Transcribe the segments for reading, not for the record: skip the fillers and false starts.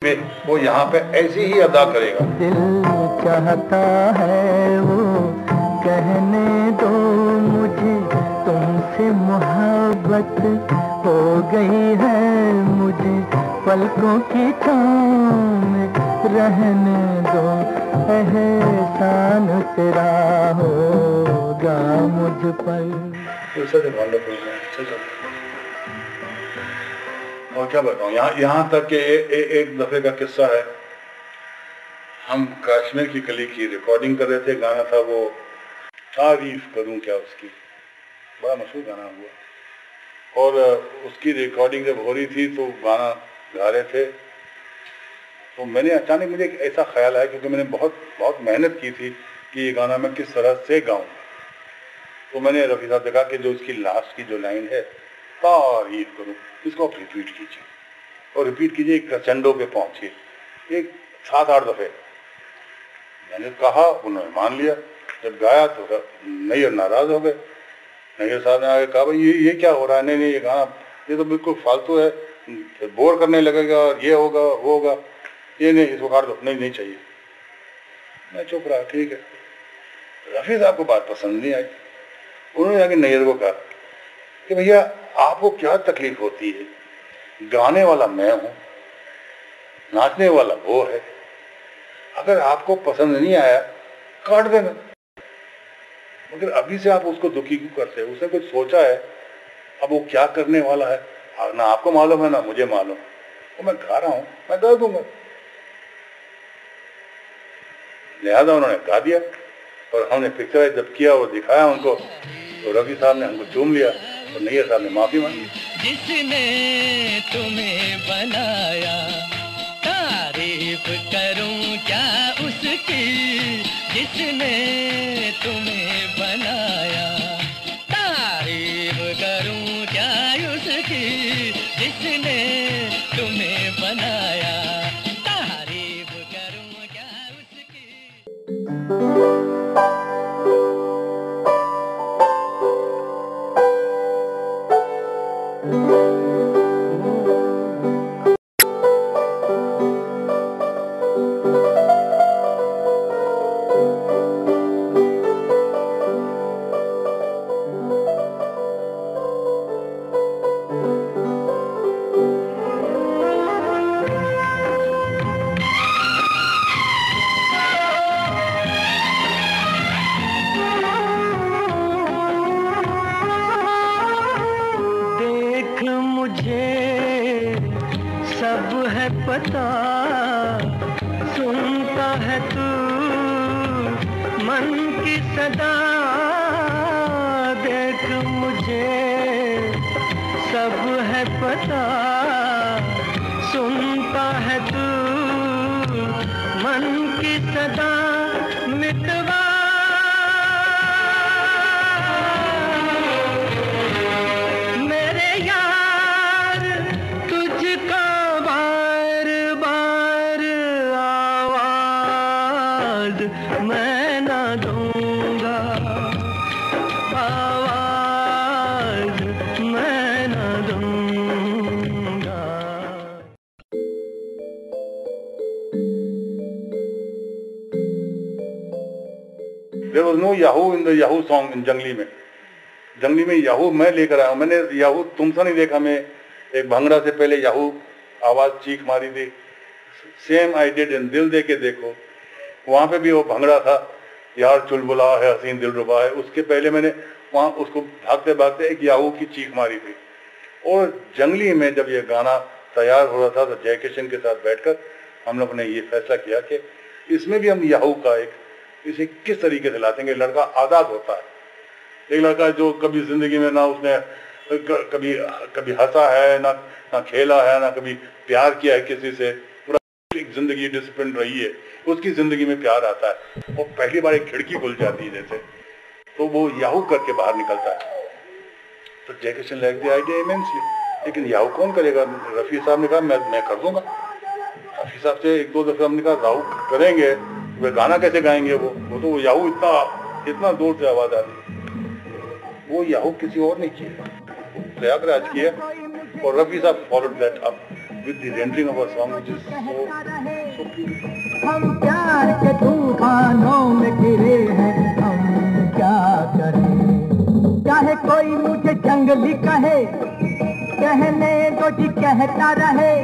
वो यहाँ पे ऐसी ही अदा करेगा। दिल चाहता है वो कहने दो मुझे तुमसे मोहब्बत हो गई है, मुझे पलकों की छाँव में रहने दो, एहसान तेरा होगा मुझ पर। और क्या बताऊँ, यहाँ तक कि एक दफे का किस्सा है। हम कश्मीर की कली की रिकॉर्डिंग कर रहे थे, गाना था वो तारीफ करूँ क्या उसकी, बड़ा मशहूर गाना हुआ। और उसकी रिकॉर्डिंग जब हो रही थी तो गाना गा रहे थे, तो मैंने अचानक मुझे एक ऐसा ख्याल आया, क्योंकि मैंने बहुत मेहनत की थी कि ये गाना मैं किस तरह से गाऊँ। तो मैंने रफ़ी साहब से कहा कि जो इसकी लास्ट की जो लाइन है तारीफ करूँ, इसको आप रिपीट कीजिए, और रिपीट कीजिए क्रचंडो पे पहुँचिए, एक 7-8 दफ़े। मैंने कहा, उन्होंने मान लिया। जब गाया तो नैयर नाराज़ हो गए। नैयर साहब ने आगे कहा, भाई ये क्या हो रहा है, नहीं ये गाना ये तो बिल्कुल फालतू है, बोर करने लगेगा, ये होगा वो होगा, ये नहीं, इसको काट दो, नहीं चाहिए। मैं चुप रहा, ठीक है। रफ़ी साहब को बात पसंद नहीं आई। उन्होंने आगे नैयर को कहा कि भैया आपको क्या तकलीफ होती है, गाने वाला मैं हूं, नाचने वाला वो है, अगर आपको पसंद नहीं आया काट देना, मगर अभी से आप उसको दुखी क्यों करते हैं? उसने कुछ सोचा है, अब वो क्या करने वाला है ना आपको मालूम है ना मुझे मालूम, वो मैं गा रहा हूं, मैं गा दूंगा। लिहाजा उन्होंने गा दिया, और हमने पिक्चराइज जब किया और दिखाया उनको, तो रफ़ी साहब ने हमको चूम लिया और नैयर साहब ने माफी मांगी। जिसने तुम्हें बनाया तारीफ करूं क्या उसकी, जिसने तुम्हें बनाया तारीफ करूं क्या उसकी, जिसने तुम्हें बनाया तारीफ करूं क्या उसकी। मुझे सब है पता, सुनता है तू मन की सदा, देख मुझे सब है पता, सुनता है तू मन की सदा, मिटवा मैं ना दूंगा, आवाज मैं ना दूंगा। There was no Yahoo in the Yahoo song in जंगली में याहू मैं लेकर आया हूँ। मैंने याहू तुमसा नहीं देखा में एक भंगड़ा से पहले याहू आवाज चीख मारी थी। सेम आई डिड इन दिल दे के देखो, वहां पे भी वो भंगड़ा था, यार चुलबुला है हसीन दिलरुबा है, उसके पहले मैंने वहां उसको भागते भागते एक याहू की चीख मारी थी। और जंगली में जब ये गाना तैयार हो रहा था तो जय किशन के साथ बैठकर हम लोग ने ये फैसला किया कि इसमें भी हम याहू का इसे किस तरीके से लाते हैं। लड़का आज़ाद होता है, एक लड़का जो कभी जिंदगी में ना उसने कभी हंसा है, ना खेला है, ना कभी प्यार किया है किसी से, पूरा एक जिंदगी डिसिप्लिन रही है, उसकी जिंदगी में प्यार आता है और पहली बार एक खिड़की खुल जाती है जैसे, तो वो याहू करके बाहर निकलता है। तो जय Kishan like the idea immensely, लेकिन याहू कौन करेगा? रफ़ी साहब ने कहा मैं कर दूंगा। रफ़ी साहब से 1-2 दफे हमने कहा राहू करेंगे, वे गाना कैसे गाएंगे? वो तो याहू इतना दूर से आवाज आ रही, वो याहू किसी और ने किया, प्रयागराज किया, और रफ़ी साहब followed that up. with the rendering of a song which is so beautiful. हम प्यार के तूफानों में घिरे हैं, हम क्या करें। चाहे कोई मुझे जंगली कहे, कहने दो जी कहता रहे।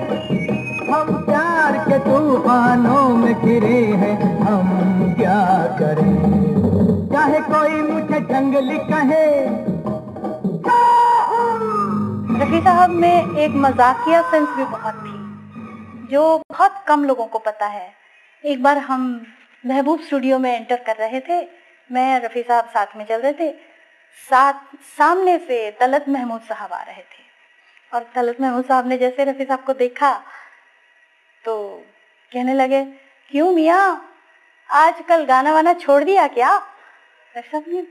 हम प्यार के तूफानों में घिरे हैं, हम क्या करें। चाहे कोई मुझे जंगली कहे। रफी साहब में एक मजाकिया सेंस भी बहुत थी, जो बहुत कम लोगों को पता है। एक बार हम महबूब स्टूडियो में एंटर कर रहे थे, मैं रफी साहब साथ में चल रहे थे। सामने से तलत महमूद साहब आ रहे थे, और तलत महमूद साहब ने जैसे रफी साहब को देखा तो कहने लगे, क्यों मियाँ, आजकल गाना वाना छोड़ दिया क्या? रफी साहब ने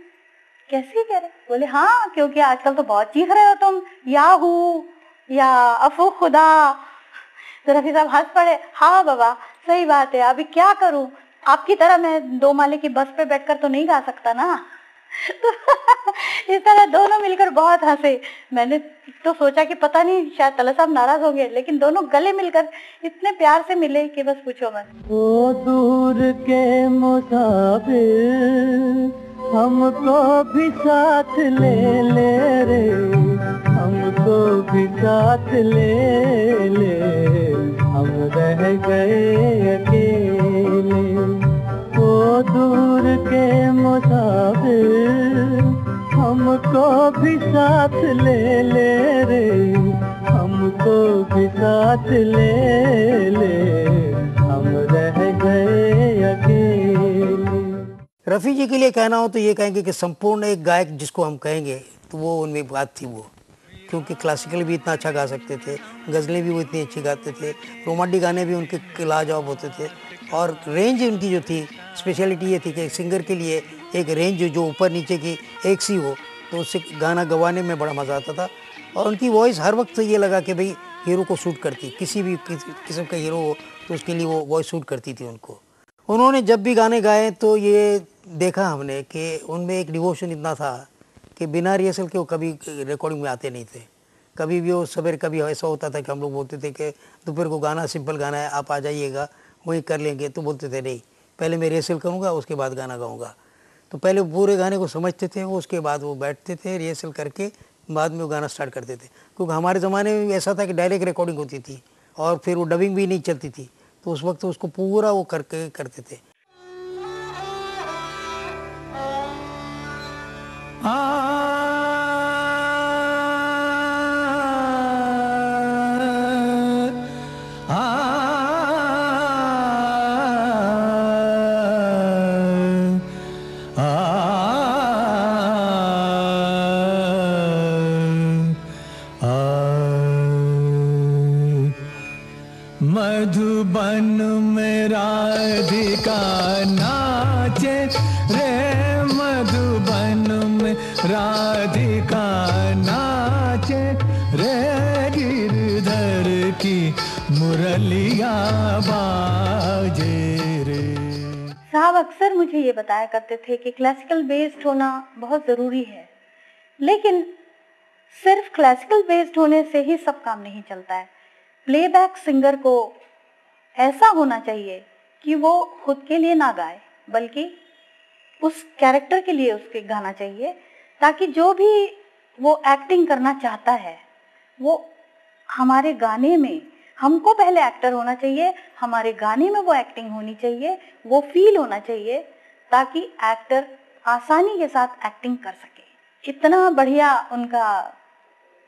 कैसे कह रहे? बोले हाँ, क्योंकि आजकल तो बहुत चीख रहे हो तुम, याहू या अफू खुदा। तो रफी साहब हंस पड़े, हाँ बाबा सही बात है, अभी क्या करूं, आपकी तरह मैं 2 माले की बस पे बैठकर तो नहीं गा सकता ना। तो इस तरह दोनों मिलकर बहुत हंसे। मैंने तो सोचा कि पता नहीं शायद तला साहब नाराज होंगे, लेकिन दोनों गले मिलकर इतने प्यार से मिले कि बस पूछो मत। ओ दूर के मुसाफिर हमको भी साथ ले ले रे, हमको भी साथ ले ले, हम रह गए अकेले। ओ दूर के मुसाफिर हमको भी साथ ले ले रे, हमको भी साथ ले ले, हम रह गए अकेले। रफ़ी जी के लिए कहना हो तो ये कहेंगे कि संपूर्ण एक गायक जिसको हम कहेंगे तो वो उनमें बात थी वो, क्योंकि क्लासिकल भी इतना अच्छा गा सकते थे, गज़लें भी वो इतनी अच्छी गाते थे, रोमांटिक गाने भी उनके लाजवाब होते थे, और रेंज उनकी जो थी, स्पेशलिटी ये थी कि सिंगर के लिए एक रेंज जो ऊपर नीचे की एक सी हो, तो उससे गाना गवाने में बड़ा मज़ा आता था। और उनकी वॉइस हर वक्त ये लगा कि भाई हीरो को सूट करती, किसी भी किस्म का हीरो हो तो उसके लिए वो वॉइस सूट करती थी उनको। उन्होंने जब भी गाने गाए तो ये देखा हमने कि उनमें एक डिवोशन इतना था कि बिना रिहर्सल के वो कभी रिकॉर्डिंग में आते नहीं थे। कभी भी वो सवेरे, कभी ऐसा होता था कि हम लोग बोलते थे कि दोपहर को गाना सिंपल गाना है, आप आ जाइएगा, वहीं कर लेंगे। तो बोलते थे नहीं, पहले मैं रिहर्सल करूँगा, उसके बाद गाना गाऊँगा। तो पहले पूरे गाने को समझते थे वो, उसके बाद वो बैठते थे रिहर्सल करके, बाद में वो गाना स्टार्ट करते थे। क्योंकि हमारे ज़माने में ऐसा था कि डायरेक्ट रिकॉर्डिंग होती थी और फिर वो डबिंग भी नहीं चलती थी, तो उस वक्त उसको पूरा वो करके करते थे। मधुबन में राधिका नाचे रे, मधुबन में राधिका नाचे रे, गिरधर की मुरलिया बाजे रे। साहब अक्सर मुझे ये बताया करते थे कि क्लासिकल बेस्ड होना बहुत ज़रूरी है, लेकिन सिर्फ क्लासिकल बेस्ड होने से ही सब काम नहीं चलता है। प्लेबैक सिंगर को ऐसा होना चाहिए कि वो खुद के लिए ना गाए, बल्कि उस कैरेक्टर के लिए उसके गाना चाहिए, ताकि जो भी वो एक्टिंग करना चाहता है वो हमारे गाने में, हमको पहले एक्टर होना चाहिए, हमारे गाने में वो एक्टिंग होनी चाहिए, वो फील होना चाहिए, ताकि एक्टर आसानी के साथ एक्टिंग कर सके। इतना बढ़िया उनका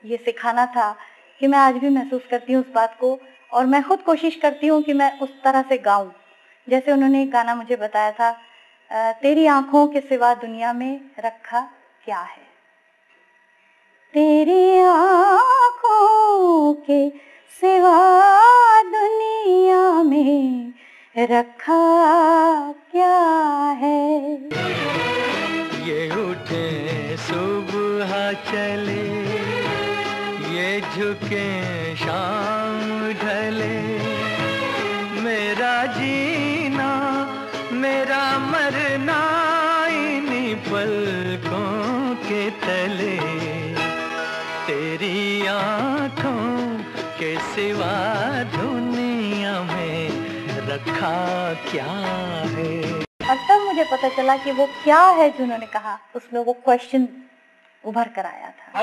ये सिखाना था कि मैं आज भी महसूस करती हूँ उस बात को, और मैं खुद कोशिश करती हूँ कि मैं उस तरह से गाऊं। जैसे उन्होंने एक गाना मुझे बताया था, तेरी आंखों के सिवा दुनिया में रखा क्या है, तेरी आंखों के सिवा दुनिया में रखा क्या है। ये उठे सुबह चले, ये झुके शाम ढले, मेरा जीना मेरा मरना इन्हीं पलकों के तले, तेरी आंखों के सिवा दुनिया में रखा क्या है। और तब मुझे पता चला कि वो क्या है जो उन्होंने कहा, उसमें वो क्वेश्चन उभर कर आया था।